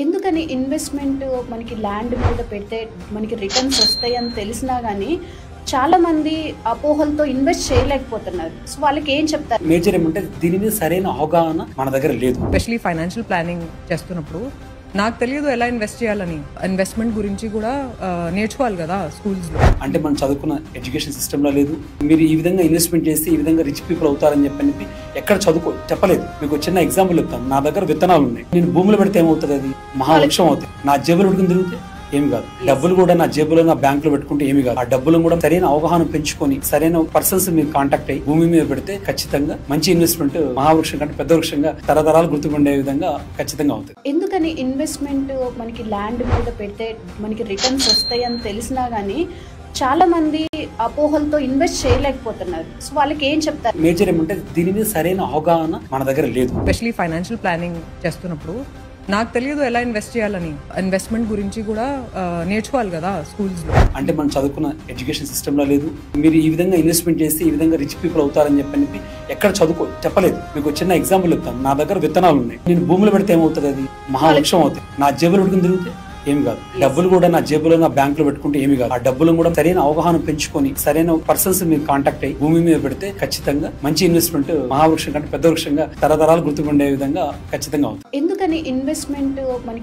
ఎందుకని ఇన్వెస్ట్‌మెంట్ మనకి ల్యాండ్ మీద పెడితే మనకి రిటర్న్స్ వస్తాయని తెలిసినా గానీ, చాలా మంది అపోహలతో ఇన్వెస్ట్ చేయలేకపోతున్నారు. సో వాళ్ళకి ఏం చెప్తారు? మేజర్ ఏమంటే దీని మీద సరైన అవగాహన మన దగ్గర లేదు. ఎస్పెషల్లీ ఫైనాన్షియల్ ప్లానింగ్ చేస్తున్నప్పుడు నాకు తెలియదు ఎలా ఇన్వెస్ట్ చేయాలని. ఇన్వెస్ట్మెంట్ గురించి కూడా నేర్చుకోవాలి కదా స్కూల్స్ లో. అంటే మనం చదువుకున్న ఎడ్యుకేషన్ సిస్టమ్ లో లేదు. మీరు ఈ విధంగా ఇన్వెస్ట్మెంట్ చేసి ఈ విధంగా రిచ్ పీపుల్ అవుతారని చెప్పి ఎక్కడ చెప్పలేదు. మీకు చిన్న ఎగ్జాంపుల్ చెప్తాను. నా దగ్గర విత్తనాలు ఉన్నాయి. నేను భూమిలో పెడితే ఏమవుతుంది? అది మహావృక్షం అవుతుంది. నా జేబులో పెట్టుకుని తిరిగితే ఏమి కాదు. డబ్బులు కూడా నా జేబులో నా బ్యాంక్ లో పెట్టుకుంటే ఏమి కాదు. ఆ డబ్బులు కూడా సరైన అవగాహన పెంచుకొని సరైన పర్సన్స్ మీరు కాంటాక్ట్ అయ్యి భూమి మీద పెడితే ఖచ్చితంగా మంచి ఇన్వెస్ట్మెంట్ మహావృక్షం కంటే పెద్ద వృక్షంగా తరతరాలు గుర్తుకుండే విధంగా ఖచ్చితంగా అవుతుంది. ఎందుకని ఇన్వెస్ట్మెంట్ మనకి ల్యాండ్ మీద పెడితే మనకి రిటర్న్స్ వస్తాయని తెలిసినా గానీ, చాలా మంది అపోహలతో ఇన్వెస్ట్ చేయలేకపోతున్నారు. సో వాళ్ళకి ఏం చెప్తారు? మేజర్ ఏమంటే దీని మీద సరైన అవగాహన మన దగ్గర లేదు. ఎస్పెషల్లీ ఫైనాన్షియల్ ప్లానింగ్ చేస్తున్నప్పుడు నాకు తెలియదు ఎలా ఇన్వెస్ట్ చేయాలని. ఇన్వెస్ట్మెంట్ గురించి కూడా నేర్చుకోవాలి కదా స్కూల్స్ లో. అంటే మనం చదువుకున్న ఎడ్యుకేషన్ సిస్టమ్ లో లేదు. మీరు ఈ విధంగా ఇన్వెస్ట్మెంట్ చేసి ఈ విధంగా రిచ్ పీపుల్ అవుతారని చెప్పి ఎక్కడ చెప్పలేదు. మీకు చిన్న ఎగ్జాంపుల్ చెప్తాను. నా దగ్గర విత్తనాలు ఉన్నాయి. నేను భూమిలో పెడితే ఏమవుతుంది? అది మహావృక్షం అవుతుంది. నా జేబులో పెట్టుకుని తిరిగితే ఏమి కాదు. డబ్బులు కూడా నా జేబులో నా బ్యాంక్ లో పెట్టుకుంటే ఏమి కాదు. ఆ డబ్బులు కూడా సరైన అవగాహన పెంచుకొని సరైన పర్సన్స్ మీరు కాంటాక్ట్ అయ్యి భూమి మీద పెడితే ఖచ్చితంగా మంచి ఇన్వెస్ట్మెంట్ మహావృక్షం కంటే పెద్ద వృక్షంగా తరతరాలు గుర్తుకుండే విధంగా ఖచ్చితంగా అవుతుంది. ఎందుకని ఇన్వెస్ట్మెంట్ మనకి